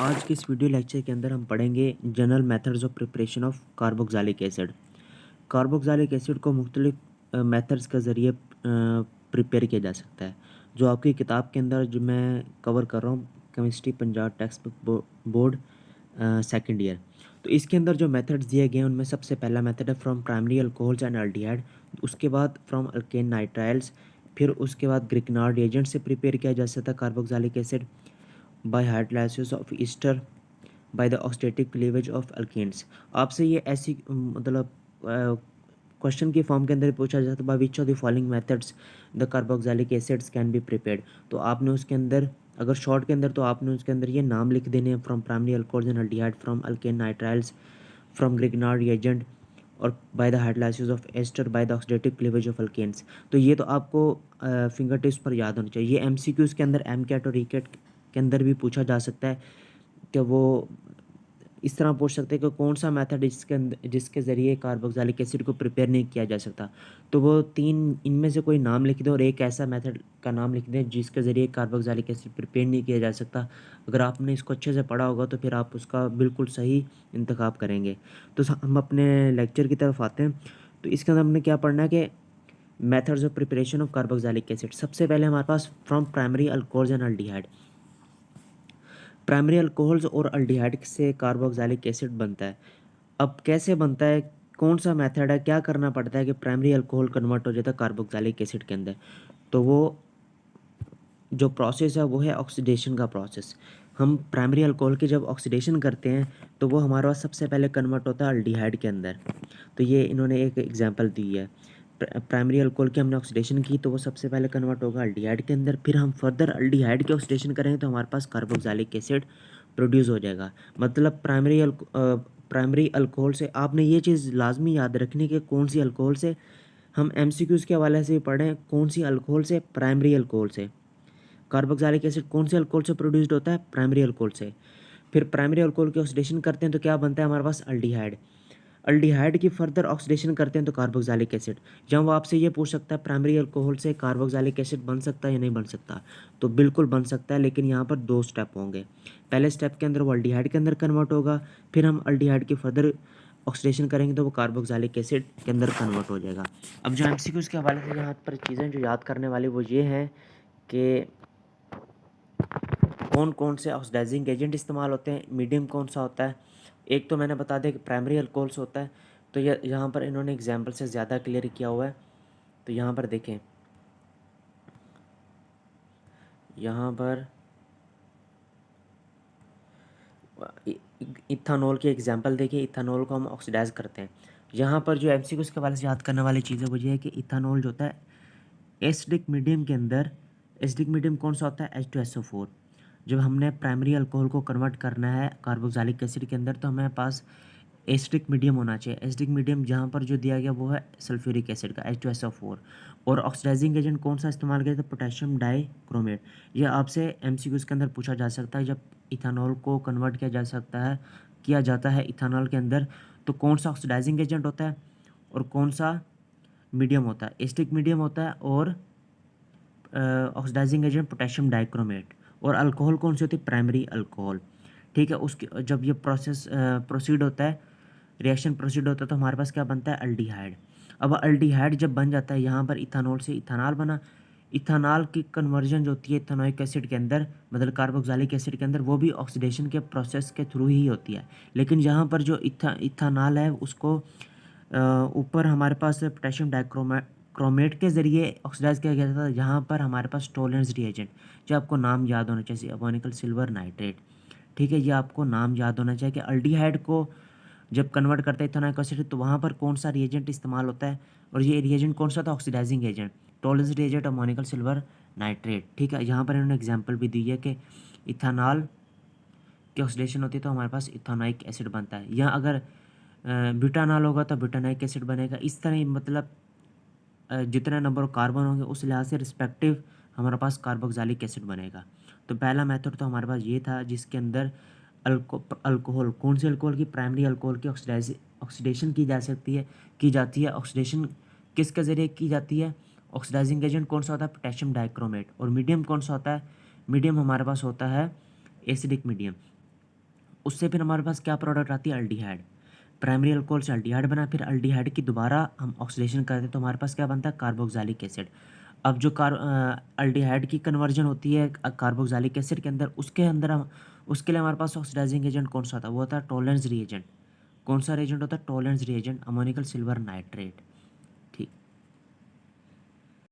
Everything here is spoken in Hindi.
आज के इस वीडियो लेक्चर के अंदर हम पढ़ेंगे general methods of preparation of carboxylic acid. Carboxylic acid को मुख्तलिफ मेथड्स के ज़रिए प्रिपेयर किया जा सकता है, जो आपकी किताब के अंदर जो मैं कवर कर रहा हूँ, chemistry Punjab text book board second year. तो इसके अंदर जो मेथड्स दिए गए हैं उनमें सबसे पहला मेथड है from primary alcohols and aldehyde, उसके बाद फ्रॉम अल्केन नाइट्राइल्स, फिर उसके बाद ग्रिग्नार्ड एजेंट से प्रिपेयर किया जा सकता है carboxylic acid by hydrolysis of ester by the oxidative cleavage of alkenes. आपसे ये ऐसी मतलब क्वेश्चन के फॉर्म के अंदर पूछा जाता है by which of the following methods the carboxylic acids can be prepared. तो आपने उसके अंदर अगर शॉर्ट के अंदर तो आपने उसके अंदर ये नाम लिख देने हैं from primary alcohols and aldehyde, from alkane nitriles, from Grignard reagent और by the hydrolysis of ester by the oxidative cleavage of alkenes. तो ये तो आपको फिंगर टिप्स पर याद होना चाहिए। ये एमसीक्यूज के अंदर एम कैट और ई कैट के अंदर भी पूछा जा सकता है कि वो इस तरह पूछ सकते हैं कि कौन सा मेथड जिसके ज़रिए कार्बोक्सिलिक एसिड को प्रिपेयर नहीं किया जा सकता। तो वो तीन इनमें से कोई नाम लिख दें और एक ऐसा मेथड का नाम लिख दें जिसके ज़रिए कार्बोक्सिलिक एसिड प्रिपेयर नहीं किया जा सकता। अगर आपने इसको अच्छे से पढ़ा होगा तो फिर आप उसका बिल्कुल सही इंतखाब करेंगे। तो हम अपने लेक्चर की तरफ आते हैं। तो इसके अंदर हमने क्या पढ़ना है कि methods of preparation of carboxylic acid. सबसे पहले हमारे पास from primary alcohols and aldehyde. Primary alcohols और अल्डिहाइड से कार्बोक्सिलिक एसिड बनता है। अब कैसे बनता है, कौन सा मेथड है, क्या करना पड़ता है कि प्राइमरी अल्कोहल कन्वर्ट हो जाता है कार्बोक्सिलिक एसिड के अंदर। तो वो जो प्रोसेस है वो है ऑक्सीडेशन का प्रोसेस। हम प्राइमरी अल्कोहल की जब ऑक्सीडेशन करते हैं तो वो हमारे पास सबसे पहले कन्वर्ट होता है अल्डिहाइड के अंदर। तो ये इन्होंने एक एग्जांपल दी है। प्राइमरी अल्कोहल की हमने ऑक्सीडेशन की तो वो सबसे पहले कन्वर्ट होगा अल्डिहाइड के अंदर, फिर हम फर्दर अल्डिहाइड की ऑक्सीडेशन करेंगे तो हमारे पास कार्बोक्सिलिक एसिड प्रोड्यूस हो जाएगा। मतलब प्राइमरी अल्कोहल से आपने ये चीज़ लाजमी याद रखनी कि कौन सी अल्कोहल से, हम एमसीक्यूज़ के हवाले से भी पढ़ें कौन सी अल्कोहल से, प्राइमरी अल्कोहल से। कार्बोक्सिलिक एसिड कौन से अल्कोहल से प्रोड्यूस्ड होता है, प्राइमरी अल्कोहल से। फिर प्राइमरी अल्कोहल की ऑक्सीडेशन करते हैं तो क्या बनता है हमारे पास अल्डिहाइड। अल्डिहाइड की फर्दर ऑक्सीडेशन करते हैं तो कार्बोक्सिलिक एसिड। जब वो आपसे ये पूछ सकता है प्राइमरी अल्कोहल से कार्बोक्सिलिक एसिड बन सकता है या नहीं बन सकता, तो बिल्कुल बन सकता है, लेकिन यहाँ पर दो स्टेप होंगे। पहले स्टेप के अंदर वो अल्डिहाइड के अंदर कन्वर्ट होगा, फिर हम अल्डिहाइड की फर्दर ऑक्सीडेशन करेंगे तो वो कार्बोक्सिलिक एसिड के अंदर कन्वर्ट हो जाएगा। अब जो एमसीक्यूज़ के हवाले से यहाँ पर चीज़ें जो याद करने वाली वो ये हैं कि कौन कौन से ऑक्सीडाइजिंग एजेंट इस्तेमाल होते हैं, मीडियम कौन सा होता है। एक तो मैंने बता दिया कि प्राइमरी अल्कोहल्स होता है। तो ये यहाँ पर इन्होंने एग्जाम्पल से ज़्यादा क्लियर किया हुआ है। तो यहाँ पर देखें, यहाँ पर इथानॉल की एग्जांपल देखिए। इथानॉल को हम ऑक्सीडाइज करते हैं। यहाँ पर जो एमसीक्यूज़ के हवाले से याद करने वाली चीज़ है वो ये है कि इथानॉल जो होता है एसिडिक मीडियम के अंदर, एसिडिक मीडियम कौन सा होता है, H2SO4। जब हमने प्राइमरी अल्कोहल को कन्वर्ट करना है कार्बोक्सिलिक एसिड के अंदर तो हमें पास एसिडिक मीडियम होना चाहिए। एसिडिक मीडियम जहाँ पर जो दिया गया वो है सल्फ्यूरिक एसिड का H2SO4। और ऑक्सीडाइजिंग एजेंट कौन सा इस्तेमाल किया था, पोटेशियम डाइक्रोमेट। ये आपसे एमसीक्यूज़ के अंदर पूछा जा सकता है। जब इथानॉल को कन्वर्ट किया जाता है इथानॉल के अंदर तो कौन सा ऑक्सीडाइजिंग एजेंट होता है और कौन सा मीडियम होता है। एसिडिक मीडियम होता है और ऑक्सीडाइजिंग एजेंट पोटेशियम डाइक्रोमेट। और अल्कोहल कौन सी होती है, प्राइमरी अल्कोहल। ठीक है, उसके जब ये प्रोसेस प्रोसीड होता है, रिएक्शन प्रोसीड होता है तो हमारे पास क्या बनता है, अल्डिहाइड। अब अल्डिहाइड जब बन जाता है यहाँ पर इथानॉल से इथानॉल बना। इथानॉल की कन्वर्जन जो होती है इथानोइक एसिड के अंदर, मतलब कार्बोक्सिलिक एसिड के अंदर, वो भी ऑक्सीडेशन के प्रोसेस के थ्रू ही होती है। लेकिन यहाँ पर जो इथानॉल है उसको ऊपर हमारे पास पोटेशियम डाइक्रोमेट के ज़रिए ऑक्सीडाइज किया गया था। यहाँ पर हमारे पास टॉलरेंस रिएजेंट, जो आपको नाम याद होना चाहिए, अमोनिकल सिल्वर नाइट्रेट। ठीक है, ये आपको नाम याद होना चाहिए कि अल्डिहाइड को जब कन्वर्ट करते हैं इथानोइक एसिड तो वहाँ पर कौन सा रिएजेंट इस्तेमाल होता है। और ये रिएजेंट कौन सा था, oxidising agent, Tollens reagent ammoniacal silver nitrate. ठीक है, यहाँ पर इन्होंने एग्जाम्पल भी दी है कि इथानॉल की ऑक्सीडेशन होती है तो हमारे पास इथानोइक एसिड बनता है। या अगर ब्यूटानॉल होगा तो ब्यूटानोइक एसिड बनेगा। इस तरह मतलब जितने नंबर ऑफ कार्बन होंगे उस लिहाज से रिस्पेक्टिव हमारे पास कार्बोक्सिलिक एसिड बनेगा। तो पहला मेथड तो हमारे पास ये था जिसके अंदर अल्कोहल, कौन से अल्कोहल की, प्राइमरी अल्कोहल की ऑक्सीडेशन की जाती है। ऑक्सीडेशन किसके ज़रिए की जाती है, ऑक्सीडाइजिंग एजेंट कौन सा होता है, पोटेशियम डाइक्रोमेट। और मीडियम कौन सा होता है, मीडियम हमारे पास होता है एसिडिक मीडियम। उससे फिर हमारे पास क्या प्रोडक्ट आती है, अल्डिहाइड। प्राइमरी अल्कोहल से अल्डिहाइड बना, फिर अल्डिहाइड की दोबारा हम ऑक्सीडेशन करते हैं तो हमारे पास क्या बनता है, कार्बोक्सिलिक एसिड। अब जो अल्डिहाइड की कन्वर्जन होती है कार्बोक्सिलिक एसिड के अंदर, उसके अंदर हम उसके लिए हमारे पास ऑक्सीडाइजिंग एजेंट कौन सा होता है, वो होता है टॉलरेंस रिएजेंट। कौन सा रिएजेंट होता है, tolerance reagent, ammoniacal silver nitrate.